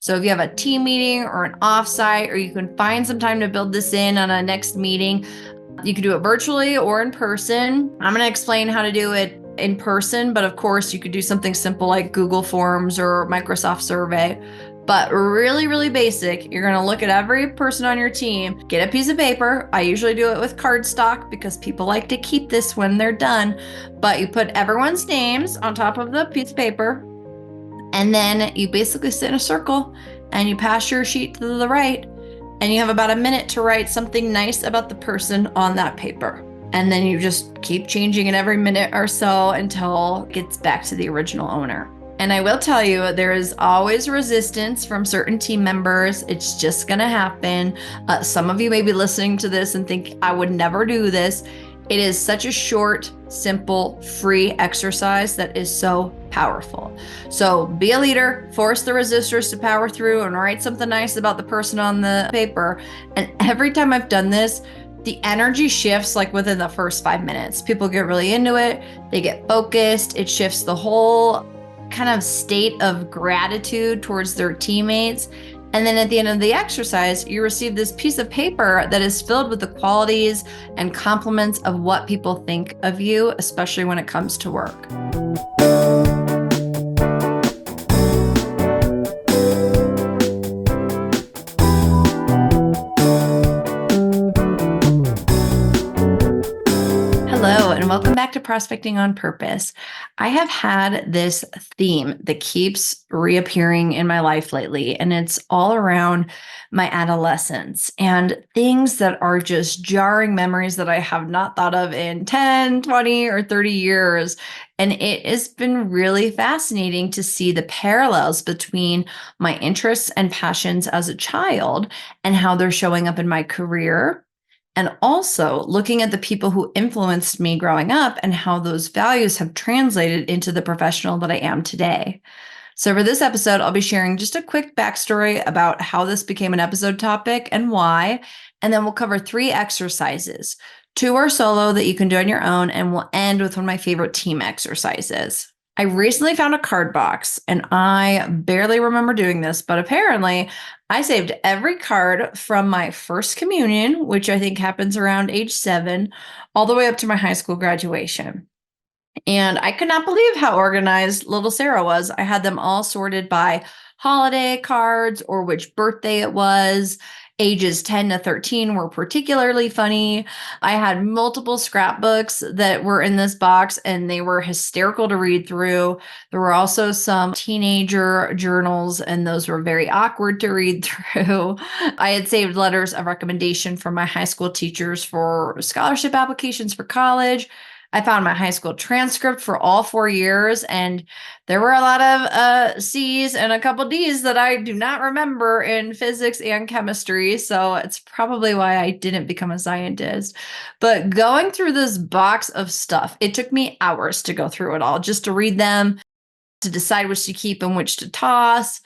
So if you have a team meeting or an offsite, or you can find some time to build this in on a next meeting, you can do it virtually or in person. I'm going to explain how to do it in person, but of course you could do something simple like Google Forms or Microsoft Survey. But really, really basic. You're going to look at every person on your team, get a piece of paper. I usually do it with cardstock because people like to keep this when they're done. But you put everyone's names on top of the piece of paper, and then you basically sit in a circle and you pass your sheet to the right, and you have about a minute to write something nice about the person on that paper. And then you just keep changing it every minute or so until it gets back to the original owner. And I will tell you, there is always resistance from certain team members. It's just going to happen. Some of you may be listening to this and think, I would never do this. It is such a short, simple, free exercise that is so powerful. So be a leader, force the resistors to power through and write something nice about the person on the paper. And every time I've done this, the energy shifts like within the first 5 minutes. People get really into it. They get focused. It shifts the whole kind of state of gratitude towards their teammates. And then at the end of the exercise, you receive this piece of paper that is filled with the qualities and compliments of what people think of you, especially when it comes to work. Hello, and welcome back to Prospecting on Purpose. I have had this theme that keeps reappearing in my life lately, and it's all around my adolescence and things that are just jarring memories that I have not thought of in 10, 20, or 30 years. And it has been really fascinating to see the parallels between my interests and passions as a child and how they're showing up in my career, and also looking at the people who influenced me growing up and how those values have translated into the professional that I am today. So for this episode, I'll be sharing just a quick backstory about how this became an episode topic and why. And then we'll cover 3 exercises. 2 are solo that you can do on your own, and we'll end with one of my favorite team exercises. I recently found a card box, and I barely remember doing this, but apparently I saved every card from my first communion, which I think happens around age 7, all the way up to my high school graduation. And I could not believe how organized little Sara was. I had them all sorted by holiday cards or which birthday it was. Ages 10 to 13 were particularly funny. I had multiple scrapbooks that were in this box, and they were hysterical to read through. There were also some teenager journals, and those were very awkward to read through. I had saved letters of recommendation from my high school teachers for scholarship applications for college. I found my high school transcript for all 4 years, and there were a lot of C's and a couple D's that I do not remember in physics and chemistry. So it's probably why I didn't become a scientist. But going through this box of stuff, it took me hours to go through it all, just to read them, to decide which to keep and which to toss.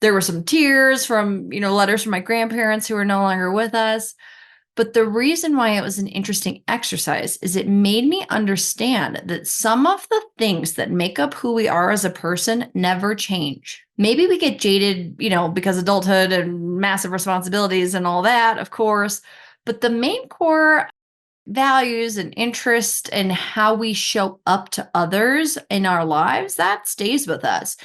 There were some tears from, letters from my grandparents who are no longer with us. But the reason why it was an interesting exercise is it made me understand that some of the things that make up who we are as a person never change. Maybe we get jaded, because adulthood and massive responsibilities and all that, of course, but the main core values and interest and how we show up to others in our lives, that stays with us.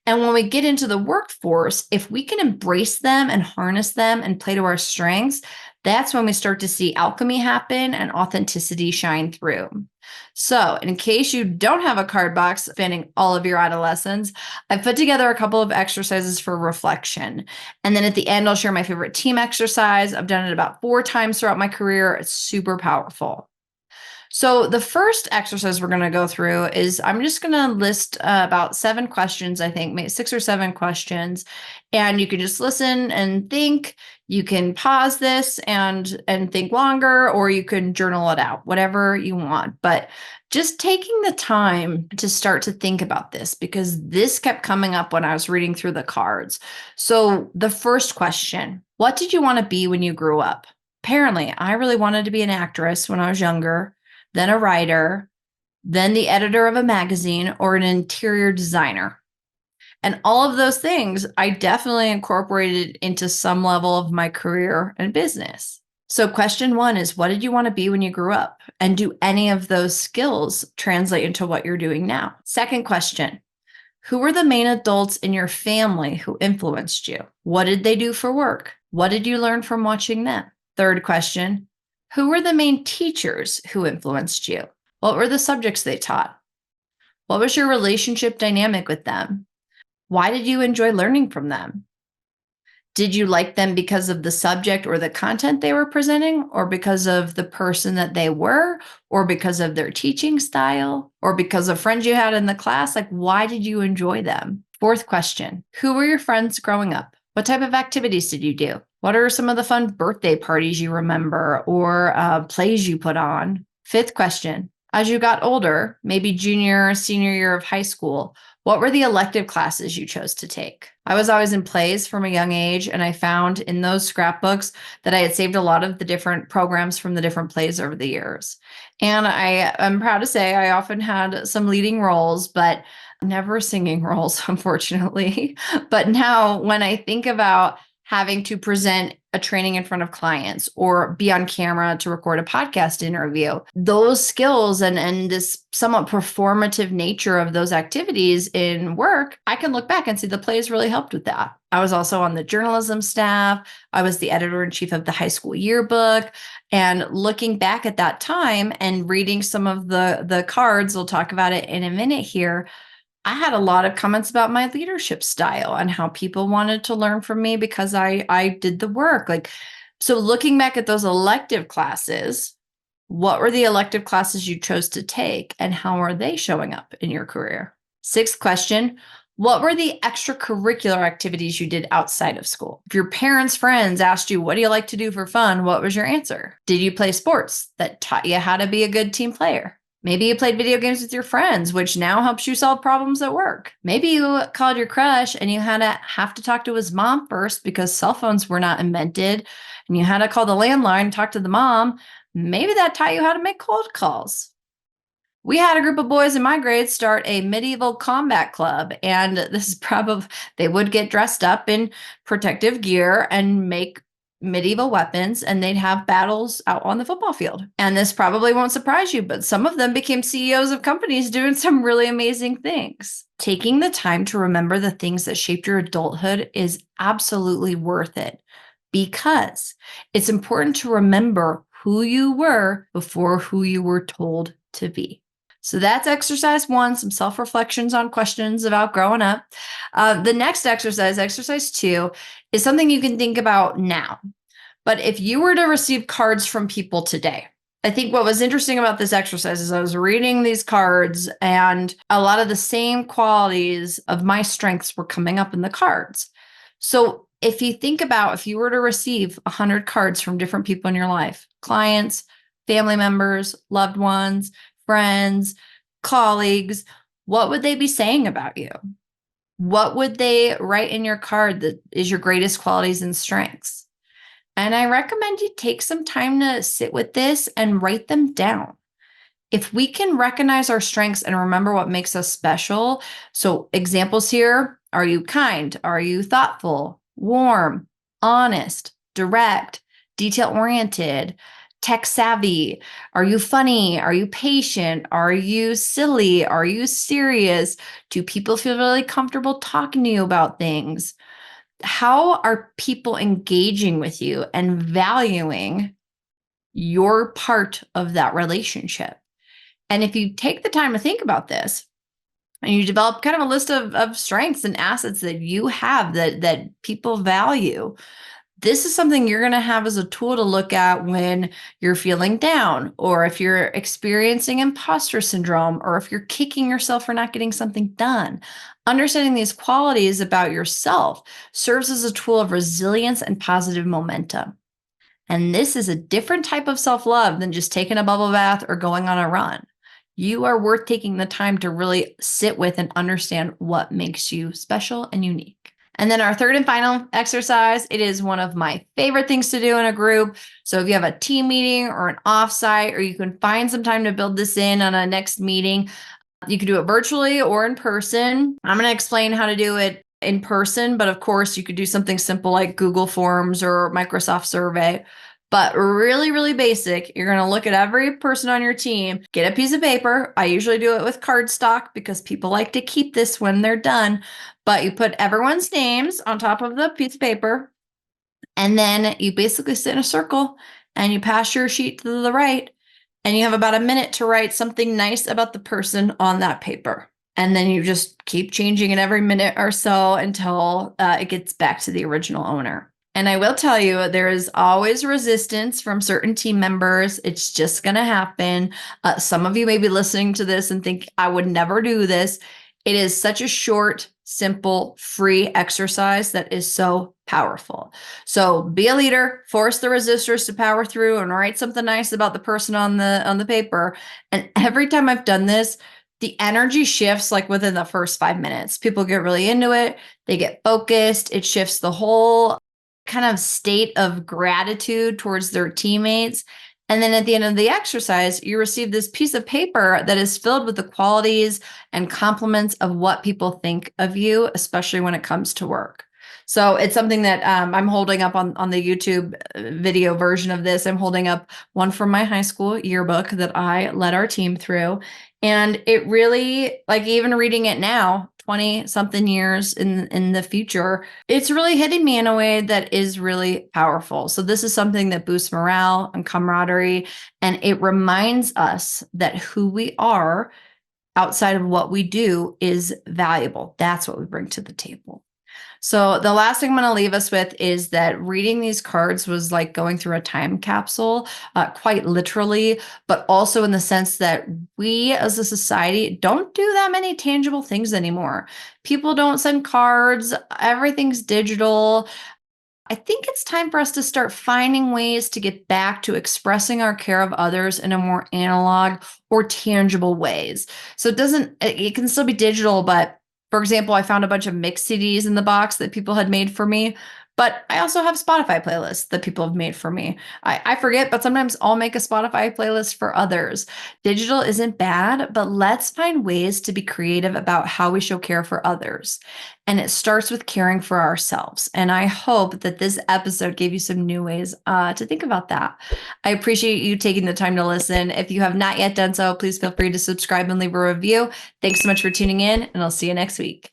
And when we get into the workforce, if we can embrace them and harness them and play to our strengths, that's when we start to see alchemy happen and authenticity shine through. So, in case you don't have a card box spanning all of your adolescence, I've put together a couple of exercises for reflection. And then at the end, I'll share my favorite team exercise. I've done it about 4 times throughout my career. It's super powerful. So the first exercise we're going to go through is I'm just going to list about 7 questions, I think, maybe 6 or 7 questions, and you can just listen and think. You can pause this and think longer, or you can journal it out, whatever you want. But just taking the time to start to think about this, because this kept coming up when I was reading through the cards. So the first question, what did you want to be when you grew up? Apparently, I really wanted to be an actress when I was younger, then a writer, then the editor of a magazine, or an interior designer. And all of those things I definitely incorporated into some level of my career and business. So, question one is, what did you want to be when you grew up? And do any of those skills translate into what you're doing now? Second question, who were the main adults in your family who influenced you? What did they do for work? What did you learn from watching them? Third question, who were the main teachers who influenced you? What were the subjects they taught? What was your relationship dynamic with them? Why did you enjoy learning from them? Did you like them because of the subject or the content they were presenting, or because of the person that they were, or because of their teaching style, or because of friends you had in the class? Like, why did you enjoy them? Fourth question, who were your friends growing up? What type of activities did you do? What are some of the fun birthday parties you remember, or plays you put on? Fifth question, as you got older, maybe junior or senior year of high school, what were the elective classes you chose to take? I was always in plays from a young age, and I found in those scrapbooks that I had saved a lot of the different programs from the different plays over the years. And I am proud to say I often had some leading roles, but never singing roles, unfortunately. But now, when I think about having to present a training in front of clients or be on camera to record a podcast interview, those skills and this somewhat performative nature of those activities in work, I can look back and see the plays really helped with that. I was also on the journalism staff. I was the editor-in-chief of the high school yearbook. And looking back at that time and reading some of the cards, we'll talk about it in a minute here, I had a lot of comments about my leadership style and how people wanted to learn from me because I did the work. Like, so looking back at those elective classes, what were the elective classes you chose to take and how are they showing up in your career? Sixth question, what were the extracurricular activities you did outside of school? If your parents' friends asked you, what do you like to do for fun? What was your answer? Did you play sports that taught you how to be a good team player? Maybe you played video games with your friends, which now helps you solve problems at work. Maybe you called your crush and you had to have to talk to his mom first because cell phones were not invented and you had to call the landline, talk to the mom. Maybe that taught you how to make cold calls. We had a group of boys in my grade start a medieval combat club, and this is probably, they would get dressed up in protective gear and make medieval weapons, and they'd have battles out on the football field. And this probably won't surprise you, but some of them became CEOs of companies doing some really amazing things. Taking the time to remember the things that shaped your adulthood is absolutely worth it because it's important to remember who you were before who you were told to be. So that's exercise one, some self-reflections on questions about growing up. The next exercise, exercise two, is something you can think about now. But if you were to receive cards from people today, I think what was interesting about this exercise is I was reading these cards and a lot of the same qualities of my strengths were coming up in the cards. So if you think about if you were to receive 100 cards from different people in your life, clients, family members, loved ones, friends, colleagues, what would they be saying about you? What would they write in your card that is your greatest qualities and strengths? And I recommend you take some time to sit with this and write them down. If we can recognize our strengths and remember what makes us special, so examples here, are you kind? Are you thoughtful, warm, honest, direct, detail-oriented, tech savvy? Are you funny? Are you patient? Are you silly? Are you serious? Do people feel really comfortable talking to you about things? How are people engaging with you and valuing your part of that relationship? And if you take the time to think about this and you develop kind of a list of strengths and assets that you have that people value, this is something you're going to have as a tool to look at when you're feeling down, or if you're experiencing imposter syndrome, or if you're kicking yourself for not getting something done. Understanding these qualities about yourself serves as a tool of resilience and positive momentum. And this is a different type of self-love than just taking a bubble bath or going on a run. You are worth taking the time to really sit with and understand what makes you special and unique. And then our third and final exercise, it is one of my favorite things to do in a group. So if you have a team meeting or an offsite, or you can find some time to build this in on a next meeting, You can do it virtually or in person. I'm going to explain how to do it in person, but of course, you could do something simple like Google Forms or Microsoft Survey. But really, really basic. You're going to look at every person on your team, get a piece of paper. I usually do it with cardstock because people like to keep this when they're done. But you put everyone's names on top of the piece of paper, and then you basically sit in a circle and you pass your sheet to the right, and you have about a minute to write something nice about the person on that paper. And then you just keep changing it every minute or so until it gets back to the original owner. And I will tell you, there is always resistance from certain team members. It's just going to happen. Some of you may be listening to this and think, I would never do this. It is such a short, simple, free exercise that is so powerful. So be a leader, force the resistors to power through and write something nice about the person on the paper. And every time I've done this, the energy shifts like within the first 5 minutes. People get really into it. They get focused. It shifts the whole kind of state of gratitude towards their teammates. And then at the end of the exercise, you receive this piece of paper that is filled with the qualities and compliments of what people think of you, especially when it comes to work. So it's something that I'm holding up on the YouTube video version of this. I'm holding up one from my high school yearbook that I led our team through. And it really, like even reading it now, 20 something years in the future, it's really hitting me in a way that is really powerful. So this is something that boosts morale and camaraderie, and it reminds us that who we are outside of what we do is valuable. That's what we bring to the table. So the last thing I'm going to leave us with is that reading these cards was like going through a time capsule, quite literally, but also in the sense that we as a society don't do that many tangible things anymore. People don't send cards, everything's digital. I think it's time for us to start finding ways to get back to expressing our care of others in a more analog or tangible ways. So it can still be digital, but for example, I found a bunch of mix CDs in the box that people had made for me. But I also have Spotify playlists that people have made for me. I forget, but sometimes I'll make a Spotify playlist for others. Digital isn't bad, but let's find ways to be creative about how we show care for others. And it starts with caring for ourselves. And I hope that this episode gave you some new ways to think about that. I appreciate you taking the time to listen. If you have not yet done so, please feel free to subscribe and leave a review. Thanks so much for tuning in, and I'll see you next week.